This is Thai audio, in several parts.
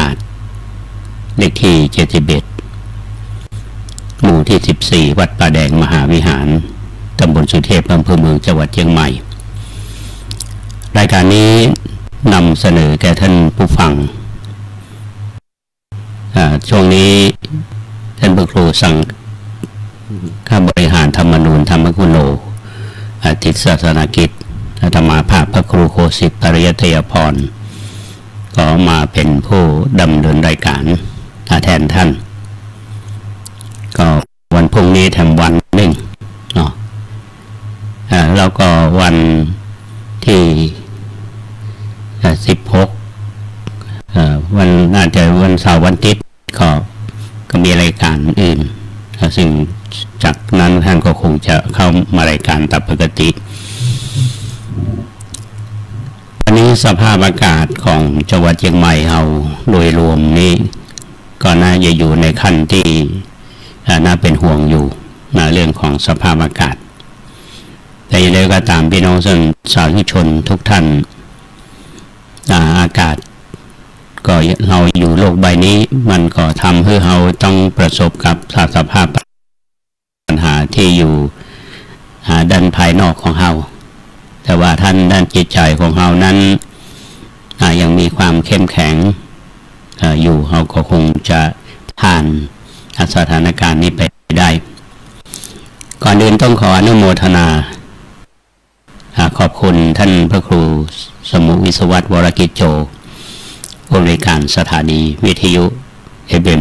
าศเลขที่71หมู่ที่14วัดป่าแดงมหาวิหารตำบลสุเทพอำเภอเมืองจังหวัดเชียงใหม่รายการนี้นำเสนอแก่ท่านผู้ฟังช่วงนี้ท่านพระครูสั่งข้าบริหารธรรมนูญธรรมกุโลติดศาสนกิจธรรมาภาพพระครูโคสิตปริยัตยพรก็มาเป็นผู้ดำเนินรายการแทนท่านก็วันพรุ่งนี้แถมวันหนึ่งเนาะแล้วก็วันที่16วันน่าจะวันเสาร์วันอาทิตย์ก็มีรายการอื่นซึ่งจากนั้นท่านก็คงจะเข้ามารายการตามปกติวันนี้สภาพอากาศของจังหวัดเชียงใหม่เราโดยรวมนี้ก็น่าจะอยู่ในขั้นที่น่าเป็นห่วงอยู่ในเรื่องของสภาพอากาศแต่อย่างไรก็ตามพี่น้องสาธุชนทุกท่านอากาศก็เราอยู่โลกใบนี้มันก็ทำให้เราต้องประสบกับสภาพปัญหาที่อยู่ด้านภายนอกของเราแต่ว่าท่านด้านจิตใจของเรานั้นยังมีความเข้มแข็งอยู่เราก็คงจะผ่านสถานการณ์นี้ไปได้ก่อนอื่นต้องขออนุโมทนาขอบคุณท่านพระครูสมุวิศวัตรวรกิจโจผู้อำนวยการสถานีวิทยุ FM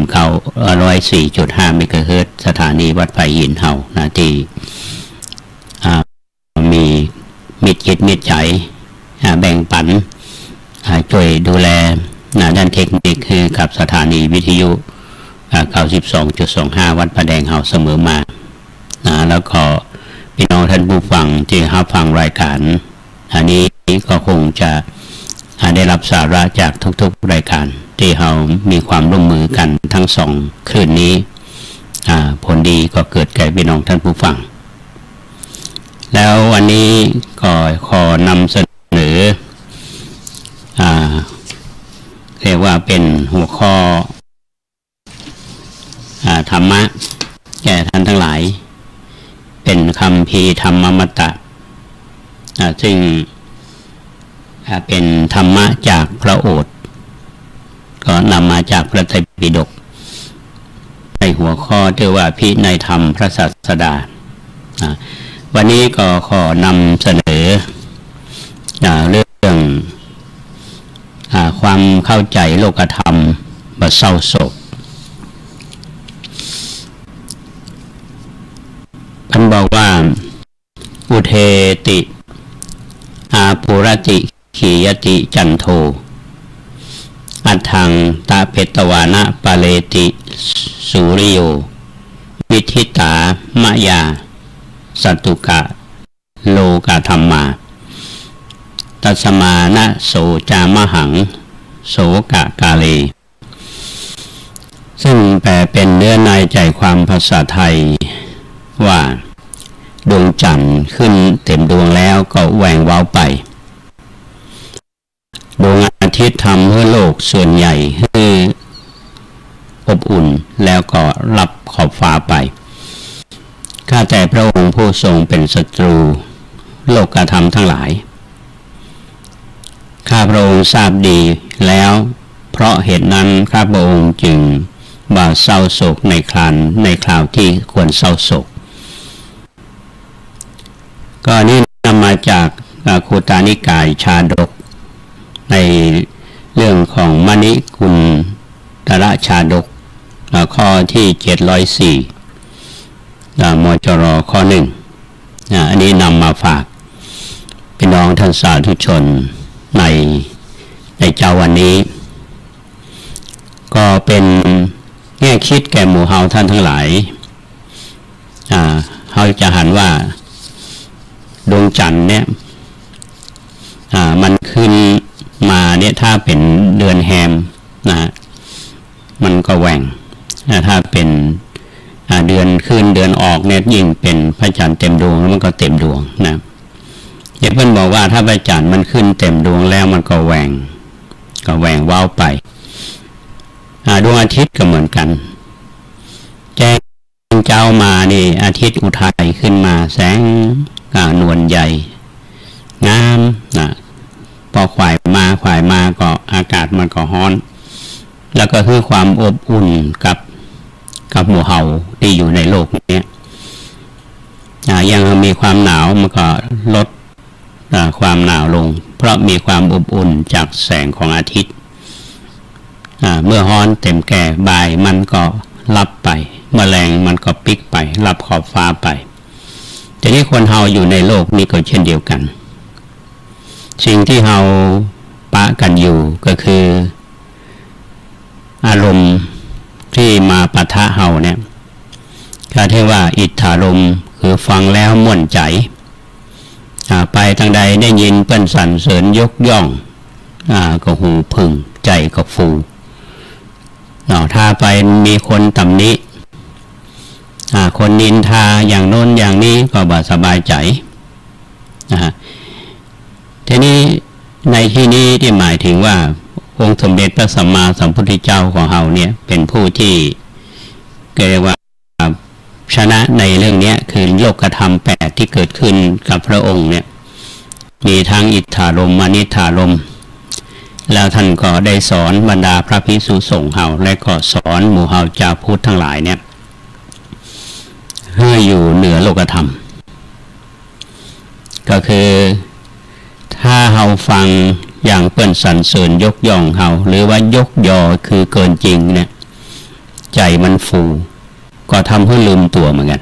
104.5 เมกะเฮิรตซ์สถานีวัดไผ่หินเฮาที่มีมิตรจิตมิตรใจแบ่งปันช่วยดูแลด้านเทคนิคคือกับสถานีวิทยุ 92.25 วัดป่าแดงเฮาเสมอมาแล้วก็พี่น้องท่านผู้ฟังที่รับฟังรายการอันนี้ก็คงจะได้รับสาระจากทุกๆรายการที่เรามีความร่วมมือกันทั้งสองคลื่นนี้ผลดีก็เกิดแก่พี่น้องท่านผู้ฟังแล้ววันนี้ก็ขอนำเสนอเรียกว่าเป็นหัวข้อธรรมะแก่ท่านทั้งหลายเป็นคัมภีร์ธรรมมตะซึ่งเป็นธรรมะจากพระโอษฐ์ก็นำมาจากพระไตรปิฎกในหัวข้อที่ว่าพินัยธรรมพระศาสดาวันนี้ก็ขอนำเสนอเรื่องความเข้าใจโลกธรรมแบบเศร้าโศกท่านบอกว่าอุเทติอาปุรติขียติจันโทอัฏฐังตาเปตวานะปาเลติสุริโยวิธิตามะยาสัตตุกะโลกธรรมาตัสมานะโสจามหังโสกะกาเลซึ่งแปลเป็นเนื้อในใจความภาษาไทยว่าดวงจันทร์ขึ้นเต็มดวงแล้วก็แหว่งว้าวไปดวงอาทิตย์ทำให้โลกส่วนใหญ่ให้อบอุ่นแล้วก็รับขอบฟ้าไปข้าแต่พระองค์ผู้ทรงเป็นศัตรูโลกธรรมทั้งหลายข้าพระองค์ทราบดีแล้วเพราะเหตุนั้นข้าพระองค์จึงบ่าเศร้าโศกในคราวที่ควรเศร้าโศกก็นี่นำมาจากคูตานิกายชาดกในเรื่องของมณิกุลตระชาดกข้อที่704มจรข้อ1อันนี้นำมาฝากพี่น้องท่านสาธุชนในเจ้าวันนี้ก็เป็นแง่คิดแก่หมู่เฮาท่านทั้งหลายเฮาจะหันว่าดวงจันทร์เนี่ยมันขึ้นมาเนี่ยถ้าเป็นเดือนแฮมมันก็แหว่งถ้าเป็นเดือนขึ้นเดือนออกเนี่ยยิ่งเป็นพระจันทร์เต็มดวงแล้วมันก็เต็มดวงนะเดี๋ยวเพื่อนบอกว่าถ้าพระจันทร์มันขึ้นเต็มดวงแล้วมันก็แหว่งว้าวไป ดวงอาทิตย์ก็เหมือนกันแจ้งเจ้ามานี่อาทิตย์อุทัยขึ้นมาแสงนวลใหญ่งามนะพอขวายมาก็อากาศมันก็ร้อนแล้วก็คือความอบอุ่นกับหมู่เห่าที่อยู่ในโลกนี้ยังมีความหนาวมันก็ลดความหนาวลงเพราะมีความอบอุ่นจากแสงของอาทิตย์เมื่อร้อนเต็มแก่บ่ายมันก็รับไปแมลงมันก็ปิกไปรับขอบฟ้าไปทีนี้คนเฮาอยู่ในโลกนี้ก็เช่นเดียวกันสิ่งที่เฮาปะกันอยู่ก็คืออารมณ์ที่มาปะทะเฮาเนี่ยก็เรียกว่าอิทธารมณ์คือฟังแล้วม่วนใจไปทางใดได้ยินเปิ้นสรรเสริญยกย่องก็หูพึ่งใจก็ฟูถ้าไปมีคนตำหนิคนนินทาอย่างโน้นอย่างนี้ก็บ่สบายใจทีนี้ในที่นี้ที่หมายถึงว่าองค์สมเด็จพระสัมมาสัมพุทธเจ้าของเราเนี่ยเป็นผู้ที่เรียกว่าชนะในเรื่องนี้คือโลกธรรม8ที่เกิดขึ้นกับพระองค์เนี่ยมีทั้งอิทธารมณ์อนิทธารมณ์แล้วท่านก็ได้สอนบรรดาพระภิกษุสงฆ์เฮาและก็สอนหมู่เฮาชาวพุทธทั้งหลายเนี่ยให้อยู่เหนือโลกธรรมก็คือถ้าเฮาฟังอย่างเปิ้นสรรเสริญยกย่องเฮาหรือว่ายกยอคือเกินจริงเนี่ยใจมันฟูก็ทำให้ลืมตัวเหมือนกัน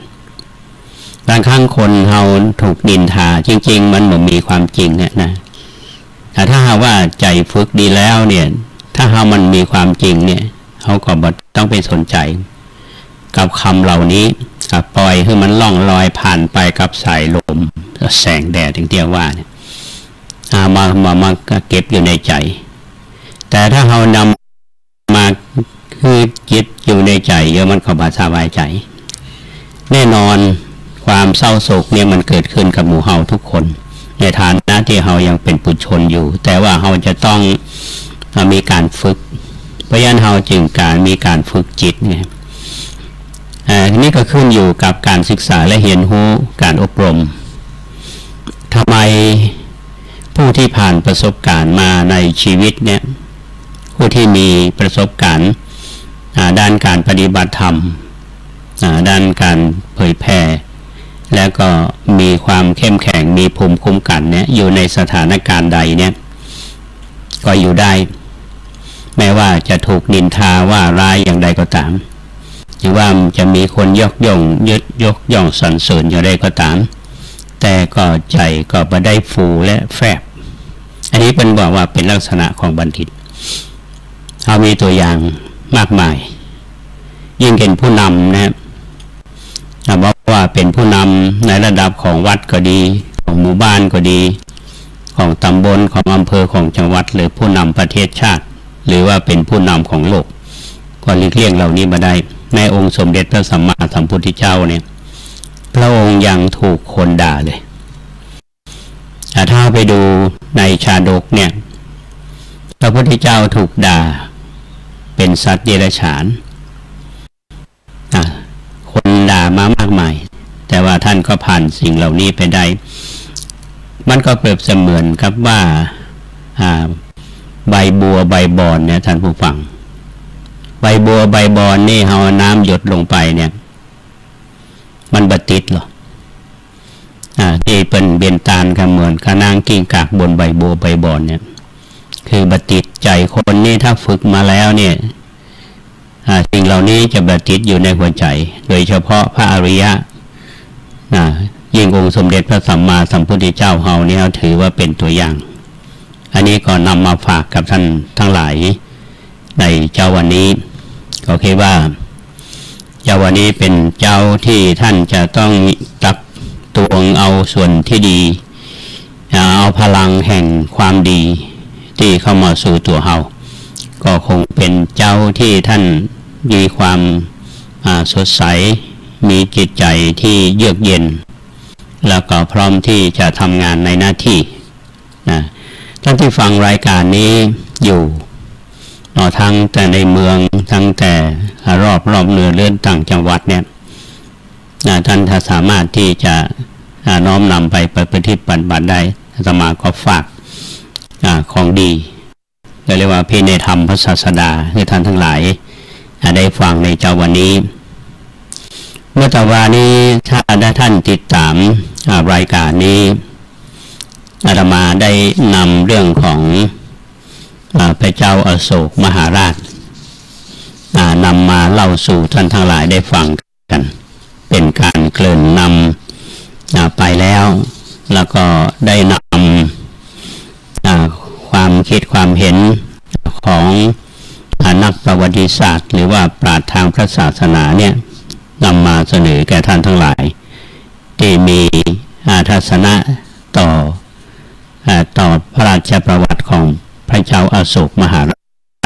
บางครั้งคนเฮาถูกนินทาจริงๆมันเหมือนมีความจริงนะแต่ถ้าหากว่าใจฝึกดีแล้วเนี่ยถ้าเฮามันมีความจริงเนี่ยเฮาก็บ่ต้องไปสนใจกับคำเหล่านี้ปล่อยให้มันล่องลอยผ่านไปกับสายลมแสงแดดอย่างที่ว่าเนี่ยมาเก็บอยู่ในใจแต่ถ้าเรานำมาคือจิตอยู่ในใจเยอะมันก็สบายใจแน่นอนความเศร้าโศกเนี่ยมันเกิดขึ้นกับหมู่เฮาทุกคนในฐานะที่เฮายังเป็นปุถุชนอยู่แต่ว่าเฮาจะต้องมีการฝึกเพราะฉะนั้นเฮาจึงมีการฝึกจิตไงนี่ก็ขึ้นอยู่กับการศึกษาและเรียนรู้การอบรมทำไมผู้ที่ผ่านประสบการณ์มาในชีวิตเนี่ยผู้ที่มีประสบการณ์ด้านการปฏิบัติธรรมด้านการเผยแผ่แล้วก็มีความเข้มแข็งมีภูมิคุ้มกันเนี่ยอยู่ในสถานการณ์ใดเนี่ยก็อยู่ได้แม้ว่าจะถูกนินทาว่าร้ายอย่างใดก็ตามหรือว่าจะมีคนยกย่องสรรเสริญอย่างใดก็ตามแต่ก็ใจก็บ่ได้ฟูและแฟบอันนี้เป็นบอกว่าเป็นลักษณะของบัณฑิตเรามีตัวอย่างมากมายยิ่งเป็นผู้นำนะครับบอกว่าเป็นผู้นำในระดับของวัดก็ดีของหมู่บ้านก็ดีของตำบลของอำเภอของจังหวัดหรือผู้นำประเทศชาติหรือว่าเป็นผู้นำของโลกก็หลีกเลี่ยงเหล่านี้มาได้แม่องค์สมเด็จพระสัมมาสัมพุทธเจ้าเนี่ยพระองค์ยังถูกคนด่าเลยถ้าไปดูในชาดกเนี่ยพระพุทธเจ้าถูกด่าเป็นสัตว์เดรัจฉานคนด่ามามากมายแต่ว่าท่านก็ผ่านสิ่งเหล่านี้ไปได้มันก็เปรียบเสมือนครับว่าใบบัวใบบอนเนี่ยท่านผู้ฟังใบบัวใบบอนนี่เอาน้ำหยดลงไปเนี่ยมันบติดหรอที่เป็นเบียนตาลกันเหมือนกระนางกิ้งกากบนใบบัวใบบอนเนี่ยคือบติดใจคนนี่ถ้าฝึกมาแล้วเนี่ยสิ่งเหล่านี้จะบติดอยู่ในหัวใจโดยเฉพาะพระอริยะยิ่งองค์สมเด็จพระสัมมาสัมพุทธเจ้าเฮาเนี่ยถือว่าเป็นตัวอย่างอันนี้ก็นำมาฝากกับท่านทั้งหลายในเจ้าวันนี้ก็คิดว่าเจ้าวันนี้เป็นเจ้าที่ท่านจะต้องตักตวงเอาส่วนที่ดีเอาพลังแห่งความดีที่เข้ามาสู่ตัวเฮาก็คงเป็นเจ้าที่ท่านมีความสดใสมีจิตใจที่เยือกเย็นแล้วก็พร้อมที่จะทำงานในหน้าที่ท่านที่ฟังรายการนี้อยู่ ทั้งแต่ในเมืองทั้งแต่รอบเรือเลื่อนต่างจังหวัดเนี่ยท่านถ้าสามารถที่จะน้อมนำไปปฏิบัติได้อาตมาก็ฝากของดีเรียกว่าพินัยธรรมพระศาสดาให้ท่านทั้งหลายได้ฟังในเจ้าวันนี้เมื่อตะวันนี้ถ้าได้ท่านติดตามรายการนี้อาตมาได้นำเรื่องของพระเจ้าอโศกมหาราชนำมาเล่าสู่ท่านทั้งหลายได้ฟังกันเป็นการเกริ่นนำไปแล้วก็ได้นำความคิดความเห็นของนักประวัติศาสตร์หรือว่าปราชญ์ทางพระศาสนาเนี่ยนำมาเสนอแก่ท่านทั้งหลายที่มีทัศนะต่อพระราชประวัติของพระเจ้าอโศกมหาร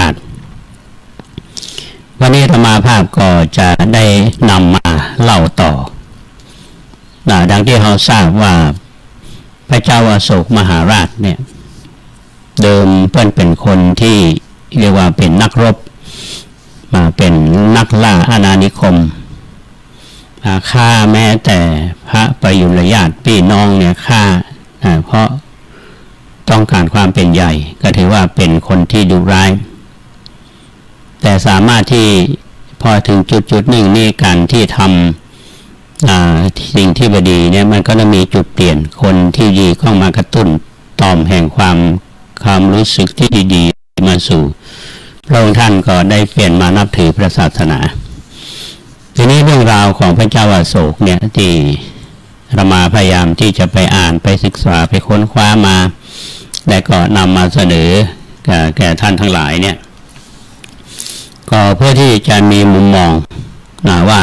าชวันนี้ธรรมาภาพก็จะได้นำมาเล่าต่อดังที่เราทราบว่าพระเจ้าอโศกมหาราชเนี่ยเดิมเพิ่นเป็นคนที่เรียกว่าเป็นนักรบมาเป็นนักล่าอาณานิคมฆ่าแม้แต่พระประยุรญาติพี่น้องเนี่ยฆ่าเพราะต้องการความเป็นใหญ่ก็ถือว่าเป็นคนที่ดุร้ายแต่สามารถที่พอถึงจุดหนึ่งนี่การที่ทำสิ่งที่บดีเนี่ยมันก็จะมีจุดเปลี่ยนคนที่ดีเข้ามากระตุ้นต่อมแห่งความรู้สึกที่ดีๆมาสู่พระองค์ท่านก็ได้เปลี่ยนมานับถือพระศาสนาทีนี้เรื่องราวของพระเจ้าอโศกเนี่ยที่เรามาพยายามที่จะไปอ่านไปศึกษาไปค้นคว้ามาและก็นำมาเสนอแก่ท่านทั้งหลายเนี่ยก็เพื่อที่จะมีมุมมองว่า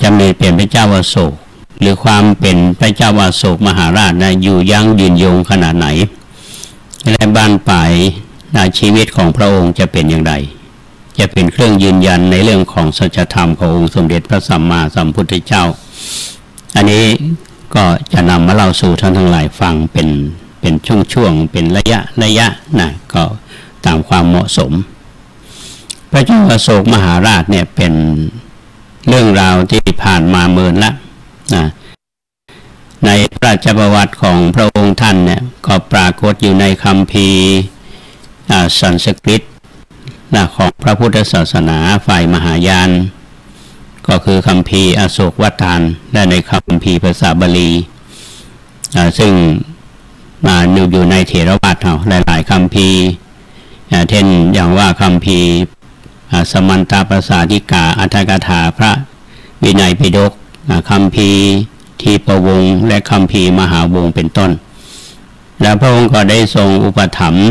จะมีเป็นพระเจ้าอโศกหรือความเป็นพระเจ้าอโศกมหาราชอยู่ยั่งยืนยงขนาดไหนและบ้านปลายชีวิตของพระองค์จะเป็นอย่างไรจะเป็นเครื่องยืนยันในเรื่องของสัจธรรมขององค์สมเด็จพระสัมมาสัมพุทธเจ้าอันนี้ก็จะนำมาเล่าสู่ท่านทั้งหลายฟังเป็นช่วงเป็นระยะนะก็ตามความเหมาะสมพระเจ้าอโศกมหาราชเนี่ยเป็นเรื่องราวที่ผ่านมาเมินละนะในพระราชประวัติของพระองค์ท่านเนี่ยก็ปรากฏอยู่ในคัมภีร์สันสกฤตของพระพุทธศาสนาฝ่ายมหายานก็คือคัมภีร์อโศกวัฏฏานและในคัมภีร์ภาษาบาลีซึ่งมาอยู่ในเถรวาทหลายคัมภีร์เช่นอย่างว่าคัมภีร์สมันตปัสสาธิกาอัฏฐกถาพระวินัยปิฎกคัมภีร์ทีปวงศ์และคัมภีร์มหาวงศ์เป็นต้นแล้วพระองค์ก็ได้ทรงอุปถัมภ์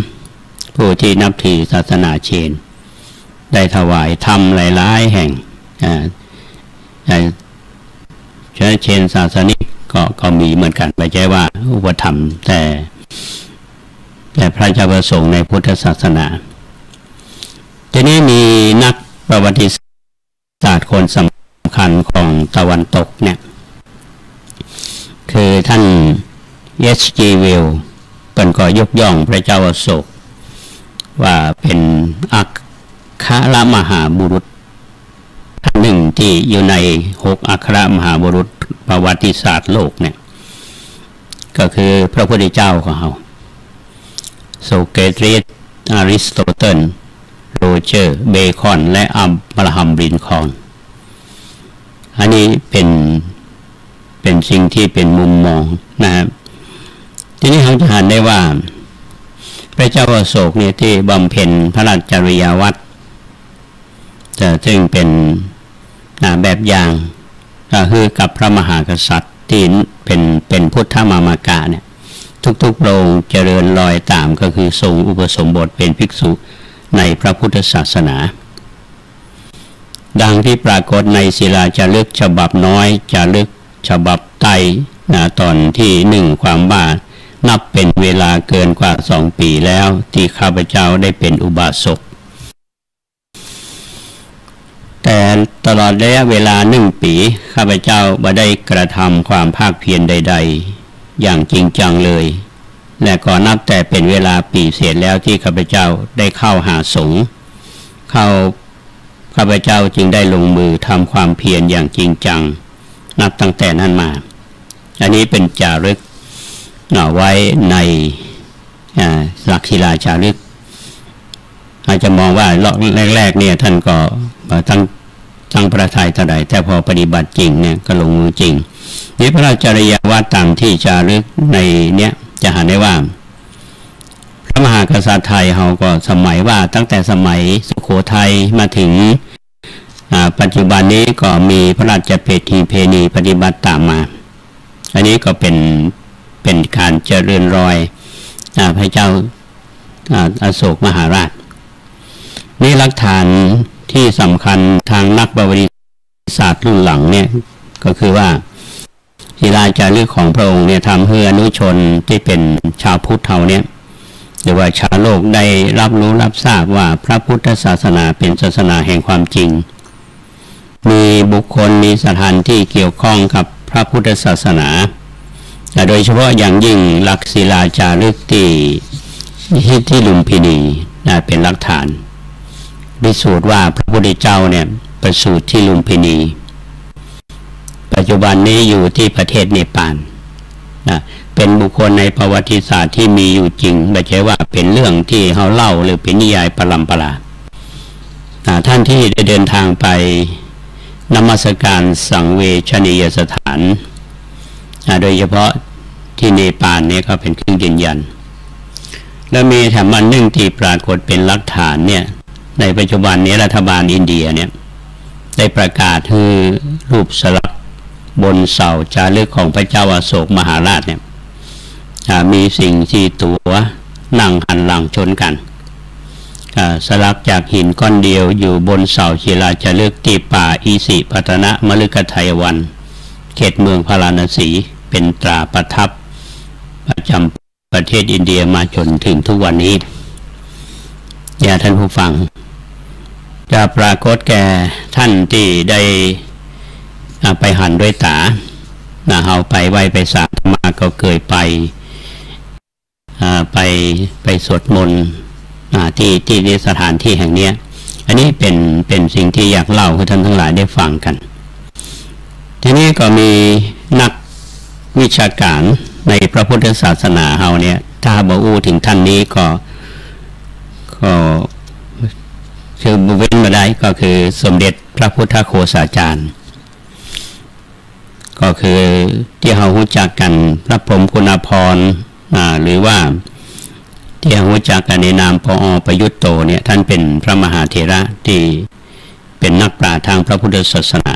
ผู้ที่นับถือศาสนาเชนได้ถวายธรรมหลายๆแห่งเชนศาสนิกก็มีเหมือนกันไม่ใช่ว่าอุปถัมภ์แต่พระเจ้าประสงค์ในพุทธศาสนาทีนี้มีนักประวัติศาสตร์คนสำคัญของตะวันตกเนี่ยคือท่านH.G. Wellsเป็นก็ยกย่องพระเจ้าอโศกว่าเป็นอัครมหาบุรุษท่านหนึ่งที่อยู่ใน6อัครมหาบุรุษประวัติศาสตร์โลกเนี่ยก็คือพระพุทธเจ้าของเขาโซเครติสอริสโตเติลโรเจอร์เบคอนและอับราฮัมลินคอล์นอันนี้เป็นสิ่งที่เป็นมุมมองนะครับทีนี้เราจะเห็นได้ว่าพระเจ้าอโศกเนี่ยที่บำเพ็ญพระราชจริยวัตรซึ่งเป็นแบบอย่างก็คือกับพระมหากษัตริย์ที่เป็นพุทธมามากะเนี่ยทุกๆพระองค์เจริญรอยตามก็คือทรงอุปสมบทเป็นภิกษุในพระพุทธศาสนาดังที่ปรากฏในศิลาจารึกฉบับน้อยจารึกฉบับไตตอนที่1ความว่านับเป็นเวลาเกินกว่า2 ปีแล้วที่ข้าพเจ้าได้เป็นอุบาสกแต่ตลอดระยะเวลา1 ปีข้าพเจ้าบ่ได้กระทำความภาคเพียรใดๆอย่างจริงจังเลย และก็นับแต่เป็นเวลาปีเศษแล้วที่ข้าพเจ้าได้เข้าหาสงฆ์ข้าพเจ้าจึงได้ลงมือทำความเพียรอย่างจริงจังนับตั้งแต่นั้นมาอันนี้เป็นจารึกไว้ในหลักศิลาจารึกอาจจะมองว่าแรกๆเนี่ยท่านก็ตั้งประทัยเท่าใดแต่พอปฏิบัติจริงเนี่ยก็ลงมือจริงนี่พระราชจริยวัตรตามที่จารึกในเนี้ยจะหาได้ว่าพระมหากษัตริย์ไทยเขาก็สมัยว่าตั้งแต่สมัยสุโขทัยมาถึงปัจจุบันนี้ก็มีพระราชเพณีปฏิบัติตามมาอันนี้ก็เป็นการเจริญรอยพระเจ้าอโศกมหาราชนี่หลักฐานที่สำคัญทางนักประวัติศาสตร์รุ่นหลังเนี่ยก็คือว่าศิลาจารึกของพระองค์เนี่ยทำให้อนุชนที่เป็นชาวพุทธเฮาเนี่ยหรือว่าชาวโลกได้รับรู้รับทราบว่าพระพุทธศาสนาเป็นศาสนาแห่งความจริงมีบุคคลมีสถานที่เกี่ยวข้องกับพระพุทธศาสนาโดยเฉพาะอย่างยิ่งหลักศิลาจารึกที่ลุมพินีเป็นหลักฐานพิสูจน์ว่าพระพุทธเจ้าเนี่ยประสูติที่ลุมพินีปัจจุบันนี้อยู่ที่ประเทศเนปาลเป็นบุคคลในประวัติศาสตร์ที่มีอยู่จริงไม่ใช่ว่าเป็นเรื่องที่เขาเล่าหรือเป็นนิยายปรัมปราท่านที่ได้เดินทางไปนมัสการสังเวชนียสถานโดยเฉพาะที่เนปาลเนี่ยก็เป็นเครื่องยืนยันและมีแถมอันหนึ่งที่ปรากฏเป็นหลักฐานเนี่ยในปัจจุบันนี้รัฐบาลอินเดียเนี่ยได้ประกาศให้รูปสลักบนเสาจารึกของพระเจ้าอโศกมหาราชเนี่ยมีสิ่งที่ตัวนั่งหันหลังชนกันสลักจากหินก้อนเดียวอยู่บนเสาศิลาจารึกที่ป่าอิสิปตนะมฤคทายวันเขตเมืองพาราณสีเป็นตราประทับประจำประเทศอินเดียมาจนถึงทุกวันนี้ท่านผู้ฟังจะปรากฏแก่ท่านที่ได้ไปหันด้วยตาเอาไปไหว้ไปสาธมาก็เคยไปสวดมนต์ที่สถานที่แห่งนี้อันนี้เป็นสิ่งที่อยากเล่าให้ท่านทั้งหลายได้ฟังกันทีนี้ก็มีนักวิชาการในพระพุทธศาสนาเฮาเนี่ยถ้าบอกอู้ถึงท่านนี้ก็คือเว้นมาได้ก็คือสมเด็จพระพุทธโฆษาจารย์ก็คือที่เรารู้จักกันพระพรหมคุณาภรณ์หรือว่าที่เรารู้จักกันในนามปอประยุตโตเนี่ยท่านเป็นพระมหาเถระที่เป็นนักปราชญ์ทางพระพุทธศาสนา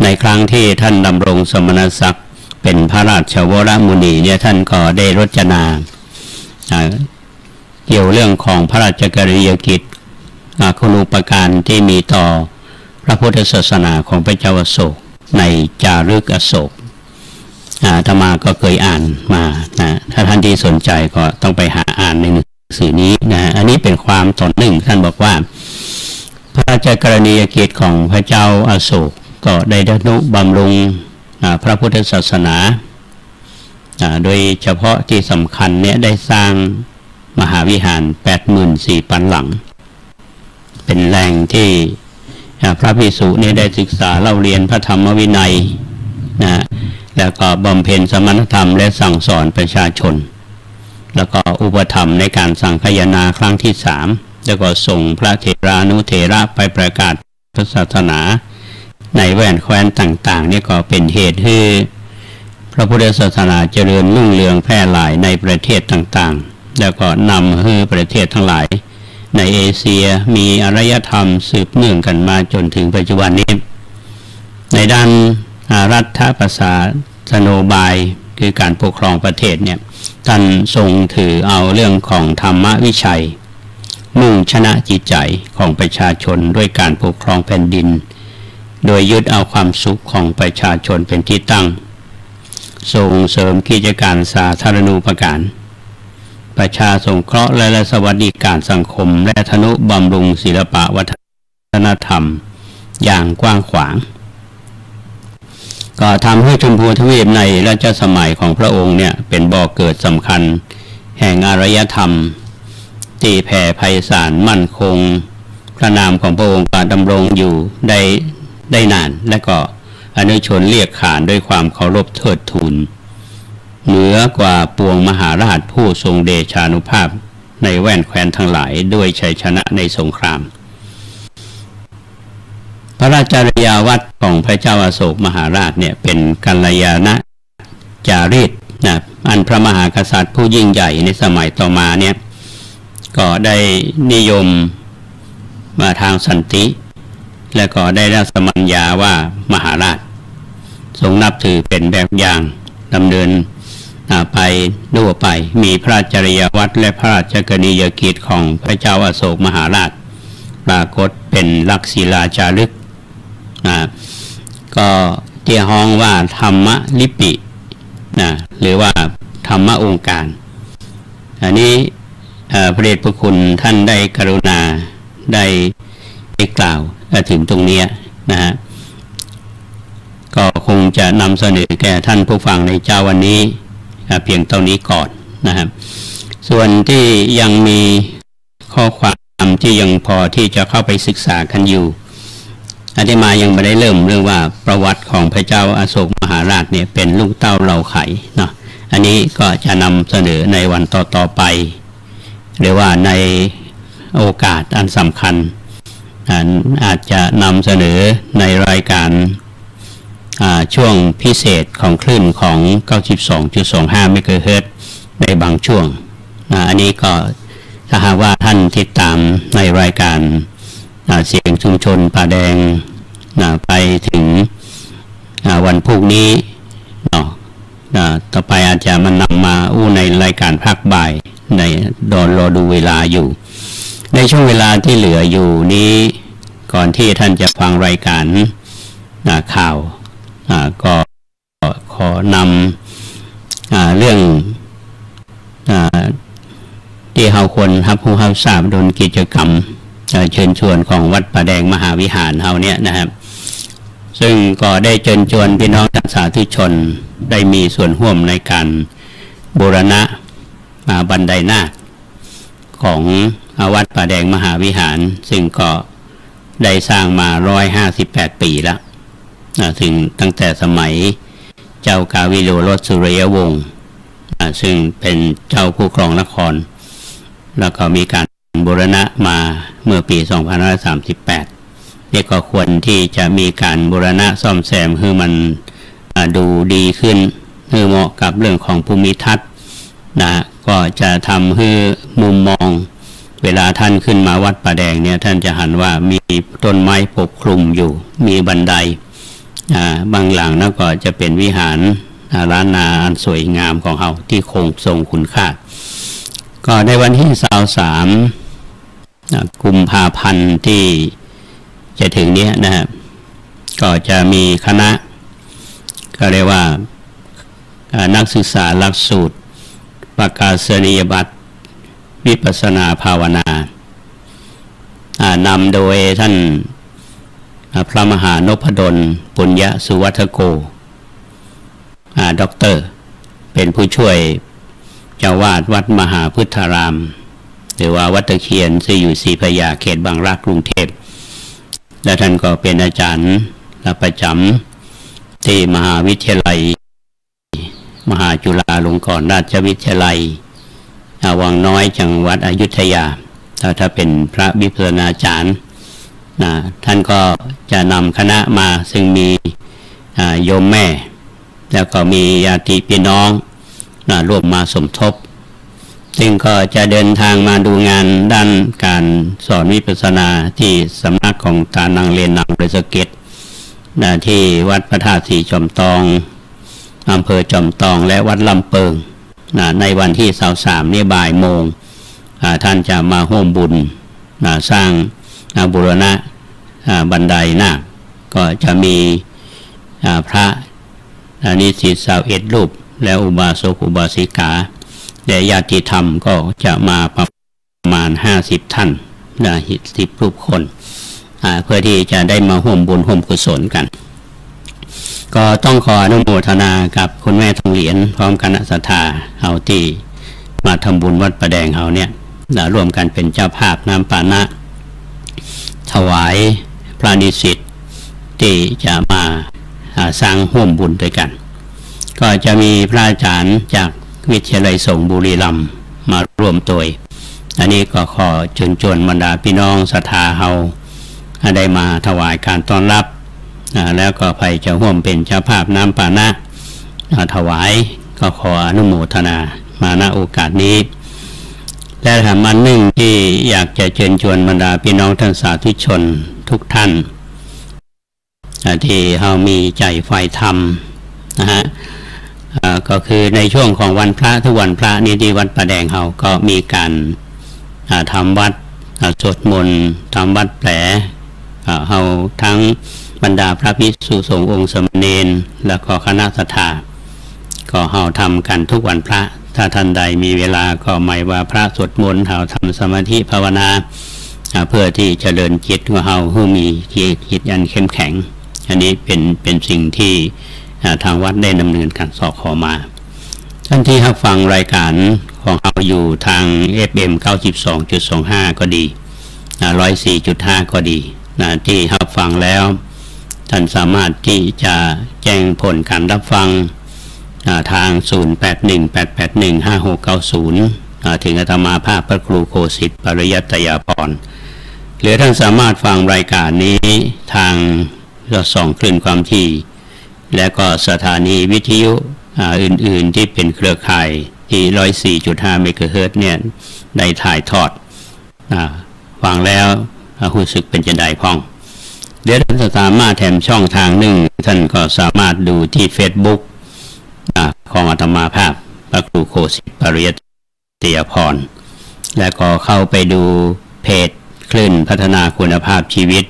ในครั้งที่ท่านดำรงสมณศักดิ์เป็นพระราชวรมุนีเนี่ยท่านก็ได้รจนาเกี่ยวเรื่องของพระราชกรณียกิจคุณูปการที่มีต่อพระพุทธศาสนาของพระเจ้าอโศกในจารึกอโศกอาตมาก็เคยอ่านมาถ้าท่านที่สนใจก็ต้องไปหาอ่านในหนังสือนี้อันนี้เป็นความตอนหนึ่งท่านบอกว่าพระราชกรณียกิจของพระเจ้าอโศกก็ได้ดำนุบำรุงพระพุทธศาสนาโดยเฉพาะที่สำคัญเนี่ยได้สร้างมหาวิหาร 84,000 หลังเป็นแหล่งที่พระภิกษุนี่ได้ศึกษาเล่าเรียนพระธรรมวินัยแล้วก็บำเพ็ญสมณธรรมและสั่งสอนประชาชนแล้วก็อุปถัมภ์ในการสังฆายนาครั้งที่3แล้วก็ส่งพระเถรานุเถระไปประกาศพระศาสนาในแว่นแคว้นต่างๆนี่ก็เป็นเหตุให้พระพุทธศาสนาเจริญรุ่งเรืองแพร่หลายในประเทศต่างๆแล้วก็นำให้ประเทศทั้งหลายในเอเชียมีอารยธรรมสืบเนื่องกันมาจนถึงปัจจุบันนี้ในด้านรัฐประศาสนบายคือการปกครองประเทศเนี่ยท่านทรงถือเอาเรื่องของธรรมวิชัยมุ่งชนะจิตใจของประชาชนด้วยการปกครองแผ่นดินโดยยึดเอาความสุขของประชาชนเป็นที่ตั้งส่งเสริมกิจการสาธารณูปการประชาสงเคราะห์และสวัสดิการสังคมและทนุบำรุงศิลปะวัฒนธรรมอย่างกว้างขวางก็ทำให้ชมพูทวีปในรัชสมัยของพระองค์เนี่ยเป็นบ่อเกิดสำคัญ แห่งอารยธรรมที่แผ่ไพศาลมั่นคงพระนามของพระองค์ดำรงอยู่ได้นานและก็อนุชนเรียกขานด้วยความเคารพเทิดทูนเหนือกว่าปวงมหาราชผู้ทรงเดชานุภาพในแว่นแคว้นทั้งหลายด้วยชัยชนะในสงครามพระราชจริยวัตรของพระเจ้าอโศกมหาราชเนี่ยเป็นกัลยาณจารีตนะอันพระมหากษัตริย์ผู้ยิ่งใหญ่ในสมัยต่อมาเนี่ยก็ได้นิยมมาทางสันติและก็ได้รับสมัญญาว่ามหาราชทรงนับถือเป็นแบบอย่างดำเนินไปด้วยไปมีพระราชจริยวัตรและพระราชกรณียกิจของพระเจ้าอโศกมหาราชปรากฏเป็นลักษิลาจารึกก็เตียฮ้องว่าธรรมลิปิหรือว่าธรรมองค์การอันนี้พระเดชพระคุณท่านได้กรุณาได้กล่าวถึงตรงนี้นะฮะก็คงจะนำเสนอแก่ท่านผู้ฟังในเจ้าวันนี้เพียงเท่านี้ก่อนนะครับส่วนที่ยังมีข้อความที่ยังพอที่จะเข้าไปศึกษากันอยู่อาตมายังไม่ได้เริ่มเรื่องว่าประวัติของพระเจ้าอโศกมหาราชเนี่ยเป็นลูกเต้าเหล่าไข่เนาะอันนี้ก็จะนำเสนอในวันต่อๆไปหรือว่าในโอกาสอันสำคัญอาจจะนำเสนอในรายการช่วงพิเศษของคลื่นของ 92.25 เมกะเฮิรตซ์ในบางช่วงอันนี้ก็ถ้าหากว่าท่านติดตามในรายการเสียงชุมชนป่าแดงไปถึงวันพรุ่งนี้ต่อไปอาจจะมันนำมาในรายการภาคบ่ายในรอดูเวลาอยู่ในช่วงเวลาที่เหลืออยู่นี้ก่อนที่ท่านจะฟังรายการข่าวก็ขอนำเรื่องที่เราควรรับผู้รับทราบโดยกิจกรรมเชิญชวนของวัดป่าแดงมหาวิหารเราเนี่ยนะครับซึ่งก็ได้เชิญชวนพี่น้องสาธุชนได้มีส่วนร่วมในการบูรณะบันไดนาคของวัดป่าแดงมหาวิหารซึ่งก็ได้สร้างมา158 ปีแล้วถึงตั้งแต่สมัยเจ้ากาวิโรรสสุริยวงศ์ซึ่งเป็นเจ้าผู้ครองนครแล้วก็มีการบูรณะมาเมื่อปี2538นี่ก็ควรที่จะมีการบูรณะซ่อมแซมให้มันดูดีขึ้นให้เหมาะกับเรื่องของภูมิทัศน์ก็จะทำให้มุมมองเวลาท่านขึ้นมาวัดป่าแดงเนี่ยท่านจะเห็นว่ามีต้นไม้ปกคลุมอยู่มีบันไดบางหลังนั่นก็จะเป็นวิหารล้านนาอันสวยงามของเราที่คงทรงคุณค่าก็ในวันที่23 กุมภาพันธ์ที่จะถึงนี้นะครับก็จะมีคณะก็เรียกว่านักศึกษาหลักสูตรประกาศนียบัตรวิปัสสนาภาวนานำโดยท่านพระมหานพดลปุญญสุวัฒโกด็อกเตอร์เป็นผู้ช่วยเจ้าวาดวัดมหาพุทธารามหรือว่าวัดตะเคียนซึ่งอยู่ศรีพระยาเขตบางรักกรุงเทพและท่านก็เป็นอาจารย์ประจำที่มหาวิทยาลัยมหาจุฬาลงกรณราชวิทยาลัยวังน้อยจังหวัดอยุธยาถ้าเป็นพระวิปัสสนาจารย์ท่านก็จะนำคณะมาซึ่งมีโยมแม่แล้วก็มีญาติพี่น้องร่วมมาสมทบซึ่งก็จะเดินทางมาดูงานด้านการสอนวิปัสสนาที่สำนักของตานังเรียนนำโดยสเก็ตที่วัดพระธาตุสีจอมตองอำเภอจอมตองและวัดลำเปิงในวันที่23นี่บ่ายโมงท่านจะมาร่วมบุญสร้างบูรณะบันไดนาคก็จะมีพระนิสิต21 รูปและอุบาสกอุบาสิกาและญาติธรรมก็จะมาประมาณ50 ท่าน10 รูปคนเพื่อที่จะได้มาร่วมบุญร่วมกุศลกันก็ต้องขออนุโมทนากับคุณแม่ทองเหรียญพร้อมคณะศรัทธาเอาที่ มาทำบุญวัดประแดงเขาเนี่ยร่วมกันเป็นเจ้าภาพน้ำปานะถวายพระนิสิตที่จะมาสร้างร่วมบุญด้วยกันก็จะมีพระอาจารย์จากวิทยาลัยสงฆ์บุรีรัมย์มาร่วมตัวอันนี้ก็ขอเชิญชวนบรรดาพี่น้องศรัทธาเฮาได้มาถวายการต้อนรับแล้วก็ไปจะร่วมเป็นเจ้าภาพน้ำปานะถวายก็ขออนุโมทนามาณโอกาสนี้และถามอันหนึ่งที่อยากจะเชิญชวนบรรดาพี่น้องท่านสาธุชนทุกท่านที่เฮามีใจใฝ่ธรรมนะฮะก็คือในช่วงของวันพระทุกวันพระนี้ที่วัดประแดงเฮาก็มีการทำวัดสวดมนต์ทำวัดแผลเฮาทั้งบรรดาพระภิกษุสงฆ์องค์สมณเณรแล้วก็คณะสัตยาก็เฮาทำกันทุกวันพระถ้าท่านใดมีเวลาก็หมายว่าพระสวดมนต์เฮาทำสมาธิภาวนาเพื่อที่จะเจริญจิตของเฮาให้มีจิตอันเข้มแข็งอันนี้เป็นสิ่งที่ทางวัดได้ดำเนินการสอบขอมาท่านที่รับฟังรายการของเราอยู่ทาง FM 92.25 ก็ดี104.5 ก็ดีที่รับฟังแล้วท่านสามารถที่จะแจ้งผลการรับฟังทาง 0818815690 ถึงอาตมาภาพพระครูโคสิทธิ์ปริยัตยาภรณ์หรือท่านสามารถฟังรายการนี้ทาง2 คลื่นความถี่และก็สถานีวิทยุอื่นๆที่เป็นเครือข่ายที่ 104.5 เมกะเฮิรตซ์เนี่ยได้ถ่ายทอดฟังแล้วรู้สึกเป็นจะได้พ้องเดี๋ยวท่านสามารถแถมช่องทางหนึ่งท่านก็สามารถดูที่ Facebook ของอาตมาภาพพระครูโคสิทธิ์ปริยัตยาภรณ์และก็เข้าไปดูเพจคลื่นพัฒนาคุณภาพชีวิต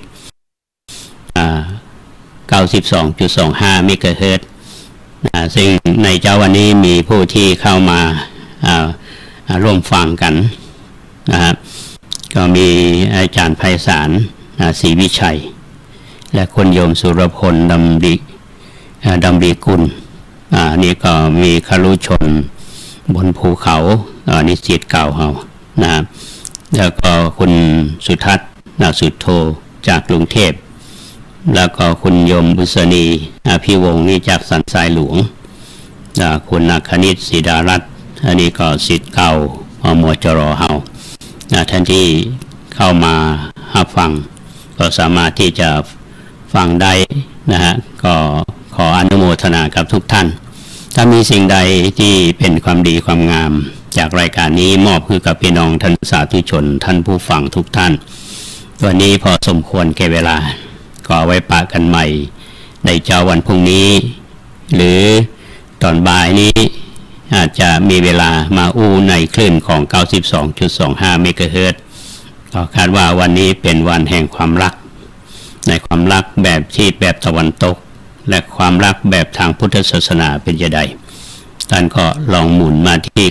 92.25 เมกะเฮิรตซ์ซึ่งในเจ้าวันนี้มีผู้ที่เข้ามาร่วมฟังกันนะครับก็มีอาจารย์ไพศาลศรีวิชัยและคุณโยมสุรพลดำรีกุลนี่ก็มีครุชนบนภูเขานิสิตเก่าเขานะครับแล้วก็คุณสุทัศน์สุทโธจากกรุงเทพแล้วก็คุณโยมบุษณีพิวงศ์นี่จากสันทรายหลวงคุณนักคณิตศรีดารัตน์อันนี้ก็ศิษย์เก่ามจรเฮาท่านที่เข้ามารับฟังก็สามารถที่จะฟังได้นะฮะก็ขออนุโมทนากับทุกท่านถ้ามีสิ่งใดที่เป็นความดีความงามจากรายการนี้มอบคือกับพี่น้องท่านสาธุชนท่านผู้ฟังทุกท่านวันนี้พอสมควรแก่เวลาก็ไว้ปะกันใหม่ในเช้าวันพรุ่งนี้หรือตอนบ่ายนี้อาจจะมีเวลามาในคลื่นของ 92.25 เมกะเฮิรตซ์ก็คาดว่าวันนี้เป็นวันแห่งความรักในความรักแบบที่แบบตะวันตกและความรักแบบทางพุทธศาสนาเป็นจะใดท่านก็ลองหมุนมาที่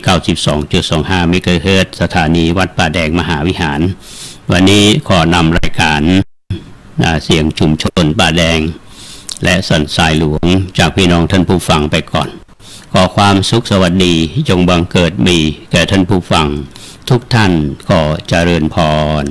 92.25 เมกะเฮิรตซ์สถานีวัดป่าแดงมหาวิหารวันนี้ขอนำรายการเสียงชุมชนป่าแดงและสันทรายหลวงจากพี่น้องท่านผู้ฟังไปก่อนขอความสุขสวัสดีจงบังเกิดมีแก่ท่านผู้ฟังทุกท่านก็เจริญพร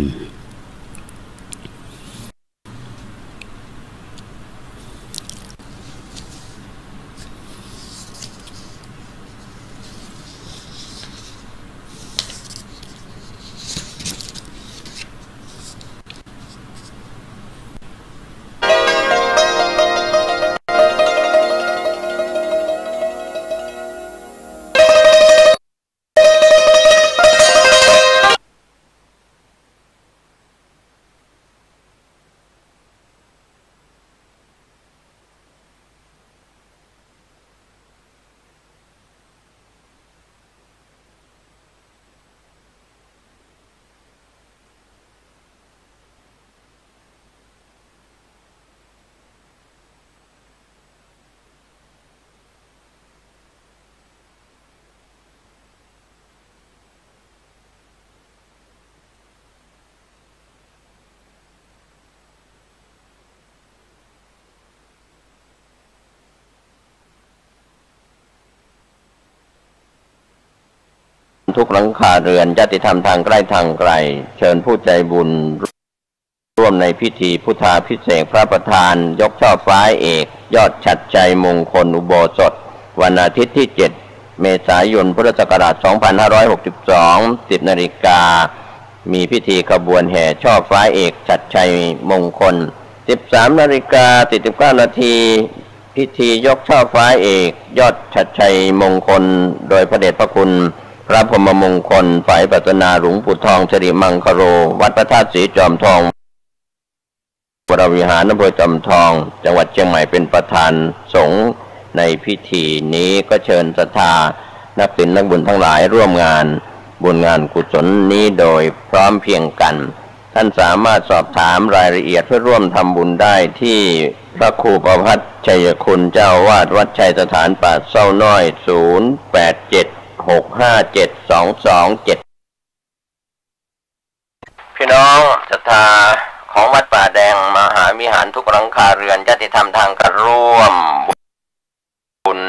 ทุกหลังคาเรือนญาติธรรมทางใกล้ทางไกลเชิญผู้ใจบุญร่วมในพิธีพุทธาภิเษกพระประธานยกช่อฟ้าเอกยอดฉัตรชัยมงคลอุโบสถวันอาทิตย์ที่7 เมษายนพุทธศักราช 2562 10 นาฬิกามีพิธีขบวนแห่ช่อฟ้าเอกฉัตรชัยมงคล 13 นาฬิกา 49 นาทีพิธียกช่อฟ้าเอกยอดฉัตรชัยมงคลโดยพระเดชพระคุณพระพรหมมงคลฝ่ายปัตนาหลวงปู่ทองสิริมังคโรวัดพระธาตุศรีจอมทองวรวิหารอำเภอจอมทองจังหวัดเชียงใหม่เป็นประธานสงฆ์ในพิธีนี้ก็เชิญศรัทธานักศีลนักบุญทั้งหลายร่วมงานบุญงานกุศลนี้โดยพร้อมเพรียงกันท่านสามารถสอบถามรายละเอียดเพื่อร่วมทำบุญได้ที่พระครูประภัตรชัยคุณเจ้าวาดวัดชัยสถานป่าเศร้าน้อย0876572227พี่น้องศรัทธาของวัดป่าแดงมหาวิหารทุกหลังคาเรือนญาติธรรมทางการร่วมบุญ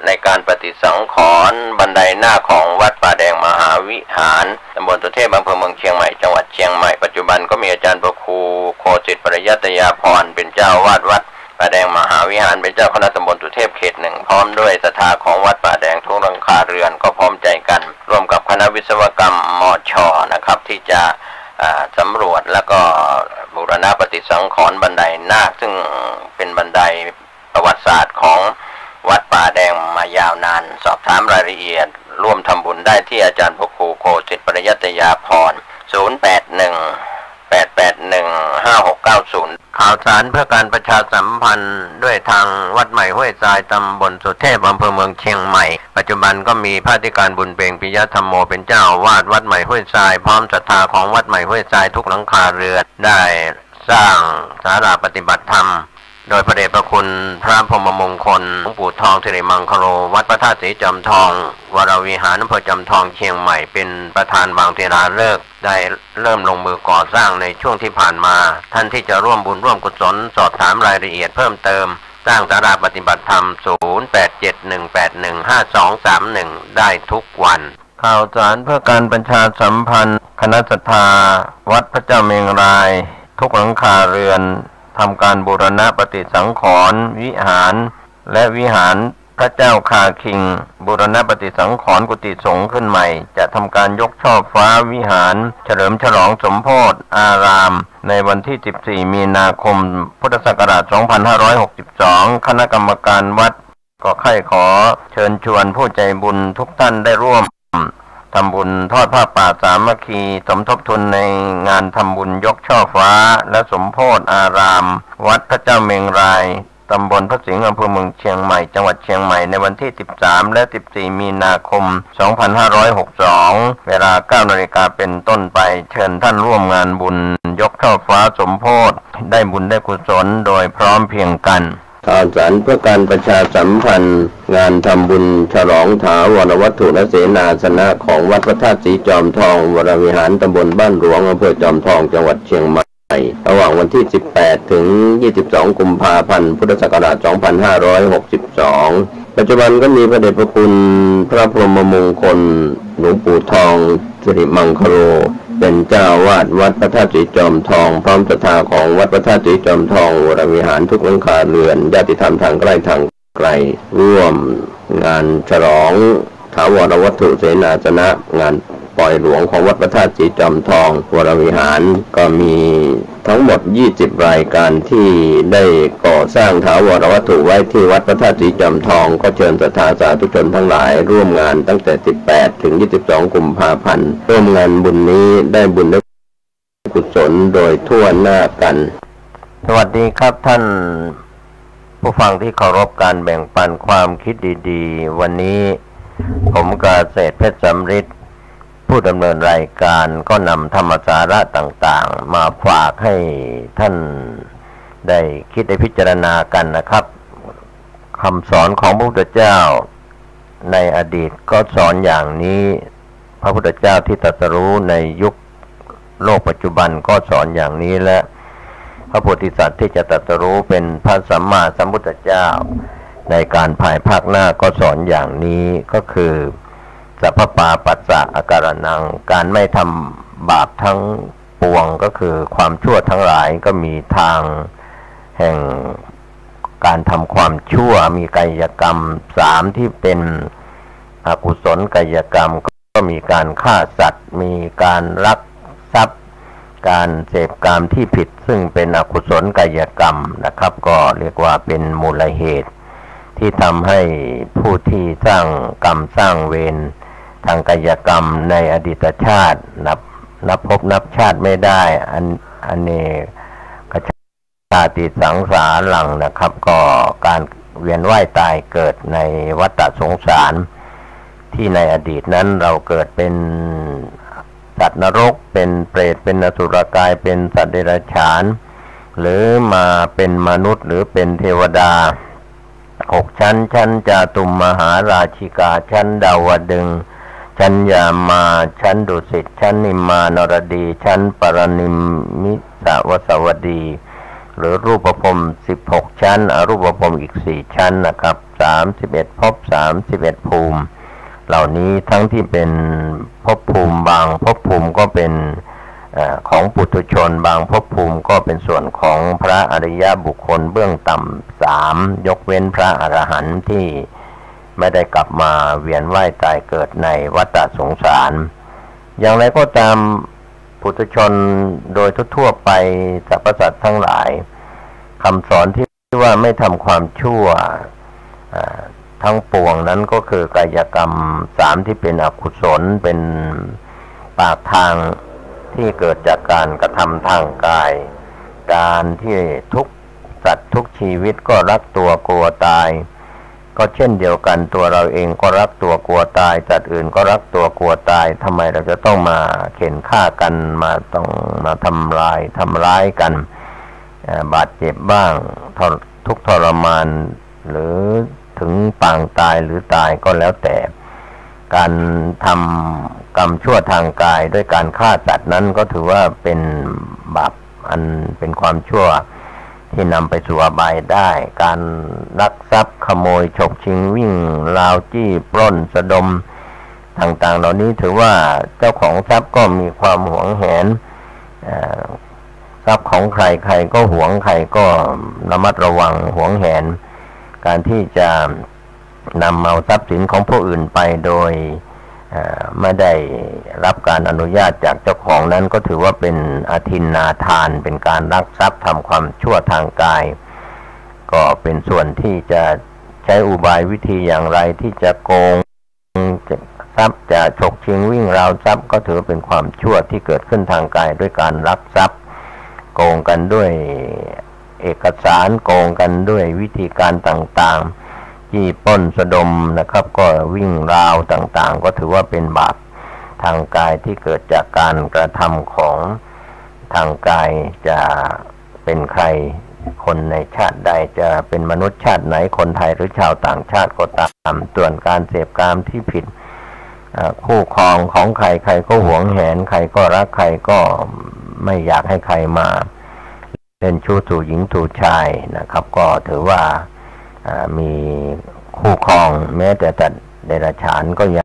ในการปฏิสังขรณ์บันไดหน้าของวัดป่าแดงมหาวิหารตำบลสุเทพอำเภอเมืองเชียงใหม่จังหวัดเชียงใหม่ปัจจุบันก็มีอาจารย์พระครูโคสิทธิ์ปริยัตยาภรณ์เป็นเจ้าวาดวัดป่าแดงมหาวิหารเป็นเจ้าคณะตำบลสุเทพเขต 1พร้อมด้วยศรัทธาของวัดป่าแดงทุกหลังคาเรือนก็พร้อมใจกันร่วมกับคณะวิศวกรรมมช.นะครับที่จะสำรวจแล้วก็บูรณะปฏิสังขรณ์บันไดนาคซึ่งเป็นบันไดประวัติศาสตร์ของวัดป่าแดงมายาวนานสอบถามรายละเอียดร่วมทำบุญได้ที่อาจารย์พระครูโคสิทธิ์ปริยัตยาภรณ์0818815690ข่าวสารเพื่อการประชาสัมพันธ์ด้วยทางวัดใหม่ห้วยทรายตำบลสุเทพอำเภอเมืองเชียงใหม่ปัจจุบันก็มีพระอธิการบุญเพ็งปิยธรรมโมเป็นเจ้าวาดวัดใหม่ห้วยทรายพร้อมศรัทธาของวัดใหม่ห้วยทรายทุกหลังคาเรือนได้สร้างศาลาปฏิบัติธรรมโดยพระเดชพระคุณพระพรหมมงคลหลวงปู่ทองสิริมังคโรวัดพระธาตุศรีจอมทองวรวิหารอำเภอจอมทองเชียงใหม่เป็นประธานวางศิลาฤกษ์ได้เริ่มลงมือก่อสร้างในช่วงที่ผ่านมาท่านที่จะร่วมบุญร่วมกุศลสอบถามรายละเอียดเพิ่มเติมสร้างศาลาปฏิบัติธรรม0871815231ได้ทุกวันข่าวสารเพื่อการประชาสัมพันธ์คณะศรัทธาวัดพระเจ้าเมงรายทุกหลังคาเรือนทำการบูรณะปฏิสังขรณ์วิหารและวิหารพระเจ้าคาคิงบูรณะปฏิสังขรณ์กุฏิสงฆ์ขึ้นใหม่จะทำการยกช่อฟ้าวิหารเฉลิมฉลองสมโภชอารามในวันที่14 มีนาคมพุทธศักราช 2562 คณะกรรมการวัดก็ใคร่ขอเชิญชวนผู้ใจบุญทุกท่านได้ร่วมทำบุญทอดผ้าป่าสามัคคีสมทบทุนในงานทำบุญยกช่อฟ้าและสมโภชอารามวัดพระเจ้าเมงรายตำบลพระสิงห์อำเภอเมืองเชียงใหม่จังหวัดเชียงใหม่ในวันที่13และ14 มีนาคม 2562 เวลา 9 นาฬิกาเป็นต้นไปเชิญท่านร่วมงานบุญยกช่อฟ้าสมโภชได้บุญได้กุศลโดยพร้อมเพรียงกันข่าวสารเพื่อการประชาสัมพันธ์งานทำบุญฉลองถาวรวัตถุและเสนาสนะของวัดพระธาตุศรีจอมทองวรวิหารตำบลบ้านหลวงอำเภอจอมทองจังหวัดเชียงใหม่ระหว่างวันที่ 18 ถึง 22 กุมภาพันธ์ พุทธศักราช 2562 ปัจจุบันก็มีพระเดชพระคุณพระพรหมมงคลหลวงปู่ทองสิริมังคโรเป็นเจ้าวาดวัดพระธาตุศรีจอมทองพร้อมศรัทธาของวัดพระธาตุศรีจอมทองวรวิหารทุกหลังคาเรือนญาติธรรมทางใกล้ทางไกลร่วมงานฉลองถาวรวัตถุเสนาสนะงานปล่อยหลวงของวัดพระธาตุศรีจอมทองวรวิหารก็มีทั้งหมด20รายการที่ได้ก่อสร้างถาวรวัตถุไว้ที่วัดพระธาตุศรีจอมทองก็เชิญศรัทธาสาธุชนทั้งหลายร่วมงานตั้งแต่18 ถึง 22 กุมภาพันธ์ร่วมงานบุญนี้ได้บุญได้กุศลโดยทั่วหน้ากันสวัสดีครับท่านผู้ฟังที่เคารพการแบ่งปันความคิดดีๆวันนี้ผมเกษตรเพชรสำริดผู้ดำเนินรายการก็นำธรรมสาระต่างๆมาฝากให้ท่านได้คิดได้พิจารณากันนะครับคำสอนของพระพุทธเจ้าในอดีตก็สอนอย่างนี้พระพุทธเจ้าที่ตรัสรู้ในยุคโลกปัจจุบันก็สอนอย่างนี้และพระโพธิสัตว์ที่จะตรัสรู้เป็นพระสัมมาสัมพุทธเจ้าในการภายภาคหน้าก็สอนอย่างนี้ก็คือ สัพพปาปัสสะอาการนังการไม่ทำบาปทั้งปวงก็คือความชั่วทั้งหลายก็มีทางแห่งการทำความชั่วมีกายกรรม3ที่เป็นอกุศลกายกรรมก็มีการฆ่าสัตว์มีการลักทรัพย์การเสพกามที่ผิดซึ่งเป็นอกุศลกายกรรมนะครับก็เรียกว่าเป็นมูลเหตุที่ทำให้ผู้ที่สร้างกรรมสร้างเวรทางกายกรรมในอดีตชาตินับพบนับชาติไม่ได้อันนี้กชาติสังสารหลังนะครับก็การเวียนว่ายตายเกิดในวัฏสงสารที่ในอดีตนั้นเราเกิดเป็นสัตว์นรกเป็นเปรตเป็นอสุรกายเป็นสัตว์เดรัจฉานหรือมาเป็นมนุษย์หรือเป็นเทวดา6 ชั้นชั้นจาตุมมหาราชิกาชั้นดาวดึงส์ชั้นยามาชั้นดุสิตชั้นนิมมานรดีชั้นปรนิมมิสวสวดีหรือรูปภพ16 ชั้นอรูปภพอีก4 ชั้นนะครับ31ภพ31ภูมิเหล่านี้ทั้งที่เป็นภพภูมิบางภพภูมิก็เป็นของปุถุชนบางภพภูมิก็เป็นส่วนของพระอริยบุคคลเบื้องต่ำ3ยกเว้นพระอรหันต์ที่ไม่ได้กลับมาเวียนว่ายตายเกิดในวัฏสงสารอย่างไรก็ตามปุถุชนโดยทั่วไปสรรพสัตว์ทั้งหลายคำสอนที่ว่าไม่ทำความชั่วทั้งปวงนั้นก็คือกายกรรม3ที่เป็นอกุศลเป็นปากทางที่เกิดจากการกระทำทางกายการที่ทุกสัตว์ทุกชีวิตก็รักตัวกลัวตายก็เช่นเดียวกันตัวเราเองก็รักตัวกลัวตายสัตว์อื่นก็รักตัวกลัวตายทำไมเราจะต้องมาเข็นฆ่ากันต้องมาทำร้ายกันบาดเจ็บบ้างทุกทรมานหรือถึงปางตายหรือตายก็แล้วแต่การทำกรรมชั่วทางกายด้วยการฆ่าสัตว์นั้นก็ถือว่าเป็นบาปอันเป็นความชั่วที่นำไปสู่อบายได้การลักทรัพย์ขโมยฉกชิงวิ่งราวจี้ปล้นสะดมต่างๆเหล่านี้ถือว่าเจ้าของทรัพย์ก็มีความหวงแหนทรัพย์ของใครใครก็หวงใครก็ระมัดระวังหวงแหนการที่จะนำเอาทรัพย์สินของผู้อื่นไปโดยไม่ได้รับการอนุญาตจากเจ้าของนั้นก็ถือว่าเป็นอทินนาทานเป็นการลักทรัพย์ทำความชั่วทางกายก็เป็นส่วนที่จะใช้อุบายวิธีอย่างไรที่จะโกงทรัพย์จะฉกชิงวิ่งราวทรัพย์ก็ถือเป็นความชั่วที่เกิดขึ้นทางกายด้วยการลักทรัพย์โกงกันด้วยเอกสารโกงกันด้วยวิธีการต่างๆจี้ปล้นสะดมนะครับก็วิ่งราวต่างๆก็ถือว่าเป็นบาปทางกายที่เกิดจากการกระทำของทางกายจะเป็นใครคนในชาติใดจะเป็นมนุษย์ชาติไหนคนไทยหรือชาวต่างชาติก็ตามส่วนการเสพกามที่ผิดคู่ครองของใครใครก็หวงแหนใครก็รักใครก็ไม่อยากให้ใครมาเป็นชู้สู่หญิงสู่ชายนะครับก็ถือว่ามีคู่ครองแม้แต่สัตว์เดรัจฉานก็ยัง